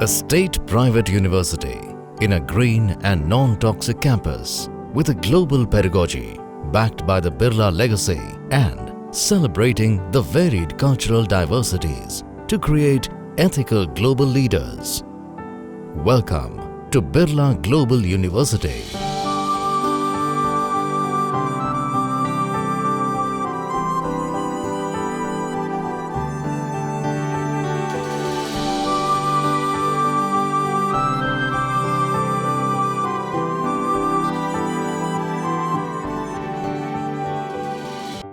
A state-private university in a green and non-toxic campus with a global pedagogy backed by the Birla legacy and celebrating the varied cultural diversities to create ethical global leaders. Welcome to Birla Global University.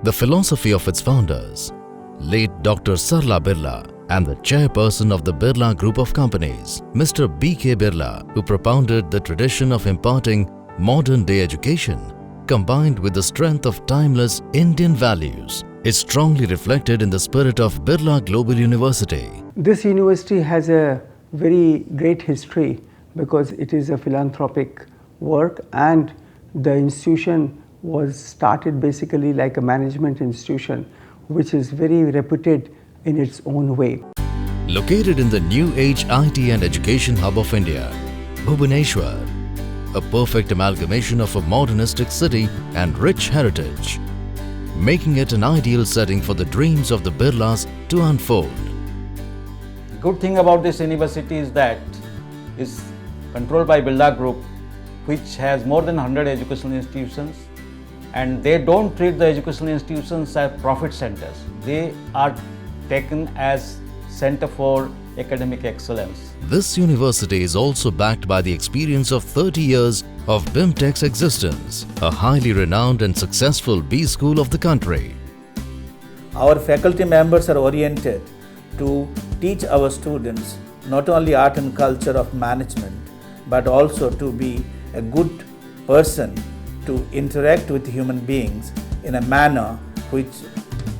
The philosophy of its founders, late Dr. Sarla Birla, and the chairperson of the Birla Group of Companies, Mr. B.K. Birla, who propounded the tradition of imparting modern-day education, combined with the strength of timeless Indian values, is strongly reflected in the spirit of Birla Global University. This university has a very great history because it is a philanthropic work, and the institution was started basically like a management institution which is very reputed in its own way. Located in the new age IT and education hub of India, Bhubaneswar, a perfect amalgamation of a modernistic city and rich heritage, making it an ideal setting for the dreams of the Birlas to unfold. The good thing about this university is that it's controlled by Birla Group, which has more than 100 educational institutions, and they don't treat the educational institutions as profit centers. They are taken as center for academic excellence. This university is also backed by the experience of 30 years of BIMTech's existence, a highly renowned and successful B school of the country. Our faculty members are oriented to teach our students not only art and culture of management, but also to be a good person, to interact with human beings in a manner which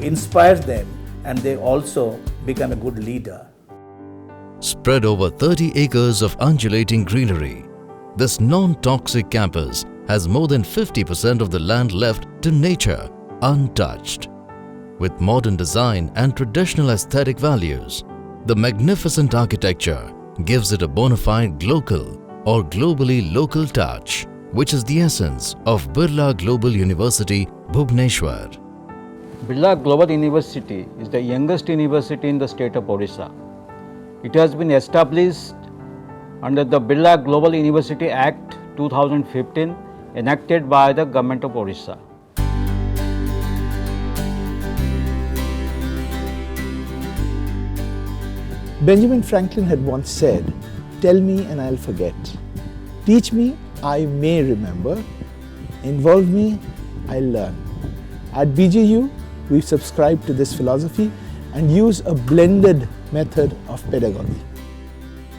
inspires them, and they also become a good leader. Spread over 30 acres of undulating greenery, this non-toxic campus has more than 50% of the land left to nature untouched. With modern design and traditional aesthetic values, the magnificent architecture gives it a bona fide local or globally local touch, which is the essence of Birla Global University, Bhubaneswar. Birla Global University is the youngest university in the state of Odisha. It has been established under the Birla Global University Act 2015, enacted by the Government of Odisha. Benjamin Franklin had once said, "Tell me and I'll forget. Teach me, I may remember. Involve me, I'll learn." At BGU, we subscribe to this philosophy and use a blended method of pedagogy.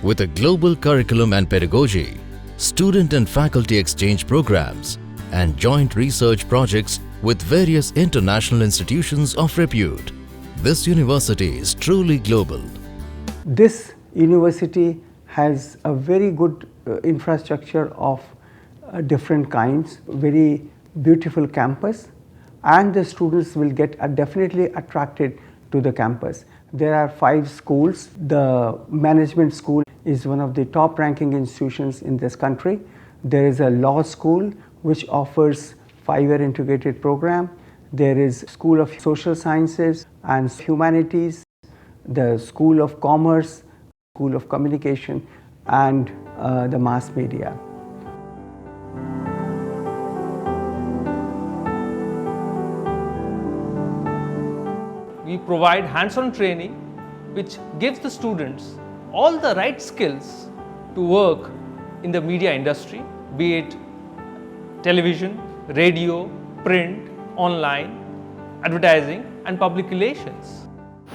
With a global curriculum and pedagogy, student and faculty exchange programs, and joint research projects with various international institutions of repute, this university is truly global. This university has a very good infrastructure of different kinds, very beautiful campus, and the students will get definitely attracted to the campus. There are 5 schools. The management school is one of the top ranking institutions in this country. There is a law school which offers 5-year integrated program. There is School of Social Sciences and Humanities, the School of Commerce, School of Communication, and the mass media. We provide hands-on training which gives the students all the right skills to work in the media industry, be it television, radio, print, online, advertising and public relations.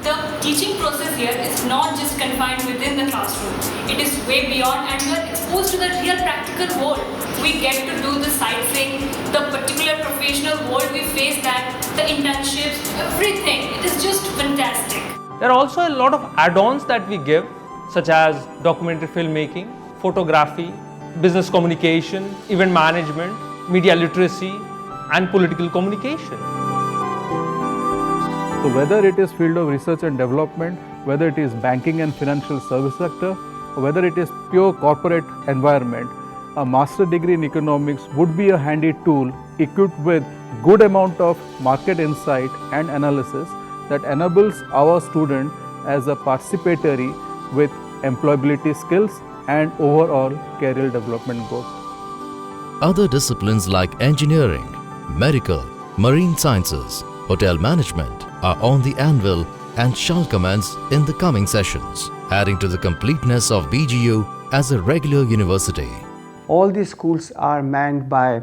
The teaching process here is not just confined within the classroom. It is way beyond, and we are exposed to the real practical world. We get to do the sightseeing, the particular professional world we face, that the internships, everything. It is just fantastic. There are also a lot of add-ons that we give, such as documentary filmmaking, photography, business communication, event management, media literacy, and political communication. So whether it is field of research and development, whether it is banking and financial service sector, whether it is pure corporate environment, a master degree in economics would be a handy tool equipped with good amount of market insight and analysis that enables our student as a participatory with employability skills and overall career development goals. Other disciplines like engineering, medical, marine sciences, hotel management are on the anvil and shall commence in the coming sessions, adding to the completeness of BGU as a regular university. All these schools are manned by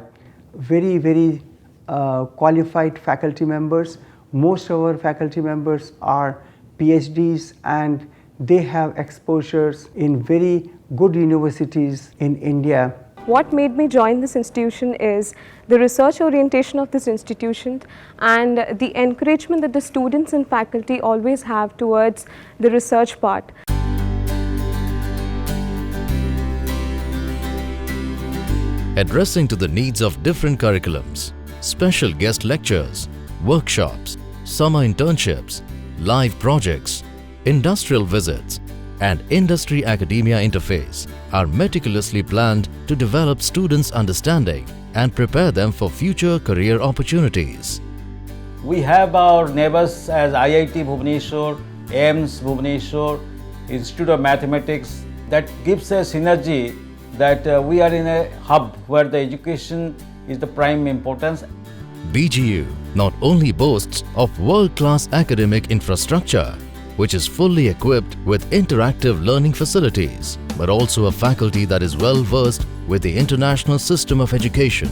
very qualified faculty members. Most of our faculty members are PhDs and they have exposures in very good universities in India. What made me join this institution is the research orientation of this institution and the encouragement that the students and faculty always have towards the research part. Addressing to the needs of different curriculums, special guest lectures, workshops, summer internships, live projects, industrial visits, and industry-academia interface are meticulously planned to develop students' understanding and prepare them for future career opportunities. We have our neighbors as IIT Bhubaneswar, AIIMS Bhubaneswar, Institute of Mathematics, that gives a synergy that we are in a hub where the education is the prime importance. BGU not only boasts of world-class academic infrastructure, which is fully equipped with interactive learning facilities, but also a faculty that is well versed with the international system of education.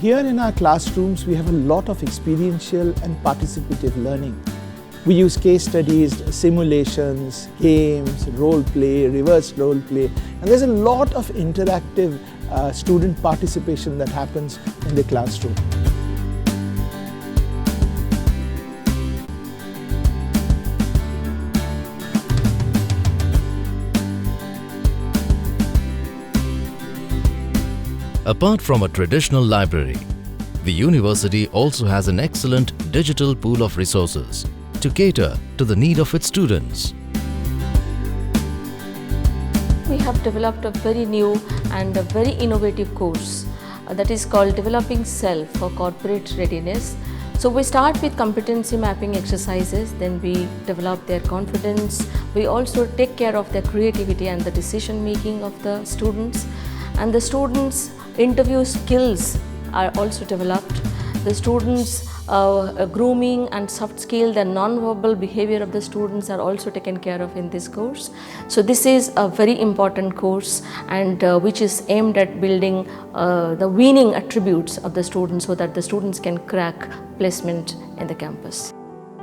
Here in our classrooms, we have a lot of experiential and participative learning. We use case studies, simulations, games, role play, reverse role play, and there's a lot of interactive student participation that happens in the classroom. Apart from a traditional library, the university also has an excellent digital pool of resources to cater to the need of its students. We have developed a very new and a very innovative course that is called Developing Self for Corporate Readiness. So we start with competency mapping exercises, then we develop their confidence. We also take care of their creativity and the decision making of the students. And the students' interview skills are also developed. The students' grooming and soft skill, the non-verbal behavior of the students are also taken care of in this course. So this is a very important course and which is aimed at building the winning attributes of the students so that the students can crack placement in the campus.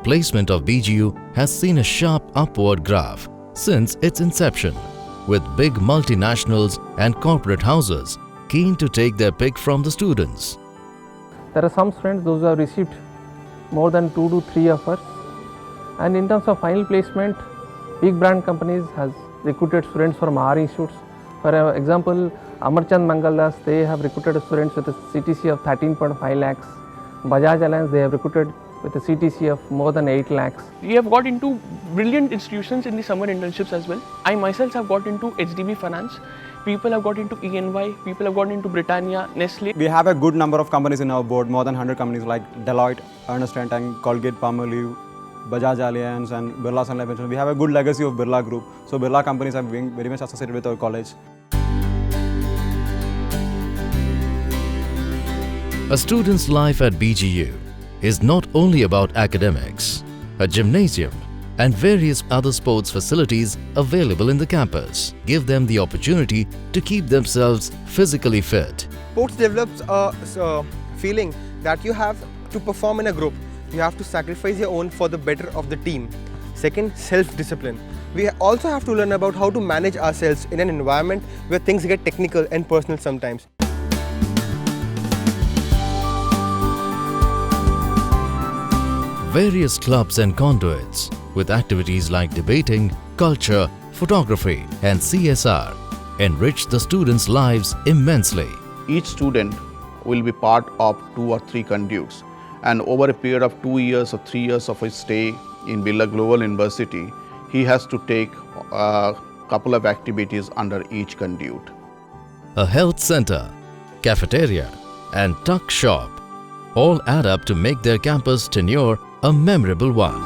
Placement of BGU has seen a sharp upward graph since its inception, with big multinationals and corporate houses keen to take their pick from the students. There are some students those who have received more than 2 to 3 offers, and in terms of final placement, big brand companies has recruited students from our institutes. For example, Amarchand Mangaldas, they have recruited students with a CTC of 13.5 lakhs. Bajaj Alliance, they have recruited with a CTC of more than 8 lakhs. We have got into brilliant institutions in the summer internships as well. I myself have got into HDB Finance. People have got into ENY, people have got into Britannia, Nestle. We have a good number of companies in our board, more than 100 companies like Deloitte, Ernst & Young, Colgate-Palmolive, Bajaj Alliance and Birla Sun Life Insurance. We have a good legacy of Birla Group. So Birla companies are being very much associated with our college. A student's life at BGU is not only about academics. A gymnasium and various other sports facilities available in the campus give them the opportunity to keep themselves physically fit. Sports develops a feeling that you have to perform in a group. You have to sacrifice your own for the better of the team. Second, self-discipline. We also have to learn about how to manage ourselves in an environment where things get technical and personal sometimes. Various clubs and conduits with activities like debating, culture, photography and CSR enrich the students' lives immensely. Each student will be part of 2 or 3 conduits, and over a period of 2 years or 3 years of his stay in Birla Global University, he has to take couple of activities under each conduit. A health center, cafeteria, and tuck shop all add up to make their campus tenure a memorable one.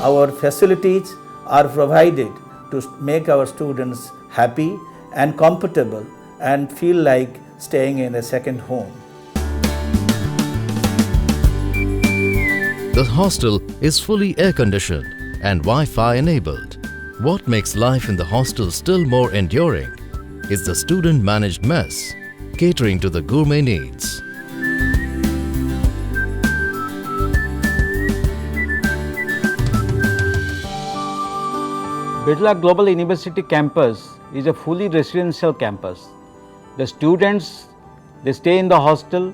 Our facilities are provided to make our students happy and comfortable and feel like staying in a second home. The hostel is fully air-conditioned and Wi-Fi enabled. What makes life in the hostel still more enduring is the student-managed mess, catering to the gourmet needs. Birla Global University campus is a fully residential campus. The students, they stay in the hostel,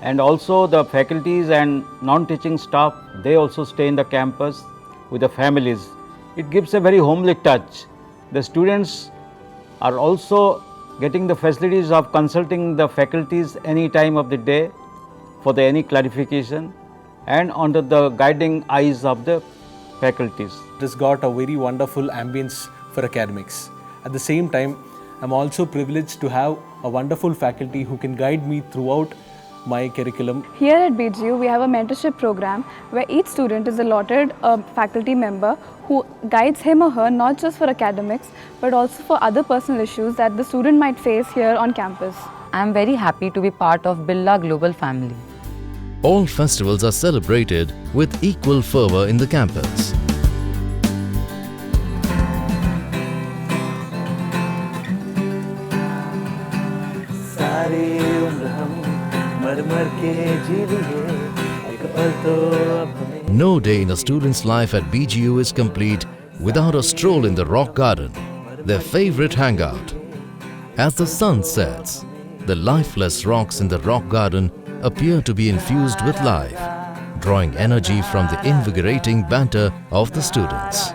and also the faculties and non-teaching staff, they also stay in the campus with the families. It gives a very homely touch. The students are also getting the facilities of consulting the faculties any time of the day for any clarification and under the guiding eyes of the faculties. It has got a very wonderful ambience for academics. At the same time, I'm also privileged to have a wonderful faculty who can guide me throughout my curriculum. Here at BGU, we have a mentorship program where each student is allotted a faculty member who guides him or her not just for academics but also for other personal issues that the student might face here on campus. I am very happy to be part of Birla Global family. All festivals are celebrated with equal fervor in the campus. No day in a student's life at BGU is complete without a stroll in the rock garden, their favorite hangout. As the sun sets, the lifeless rocks in the rock garden appear to be infused with life, drawing energy from the invigorating banter of the students.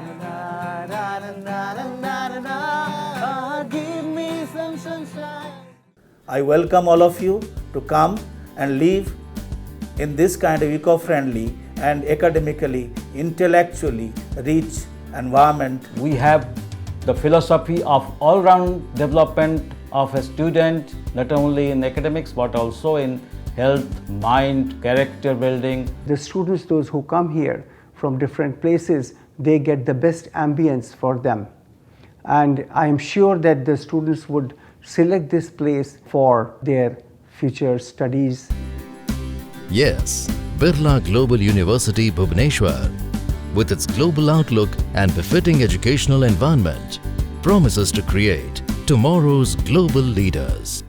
I welcome all of you to come and live in this kind of eco-friendly and academically, intellectually rich environment. We have the philosophy of all-round development of a student, not only in academics but also in health, mind, character building. The students, those who come here from different places, they get the best ambience for them. And I am sure that the students would select this place for their future studies. Yes, Birla Global University Bhubaneswar, with its global outlook and befitting educational environment, promises to create tomorrow's global leaders.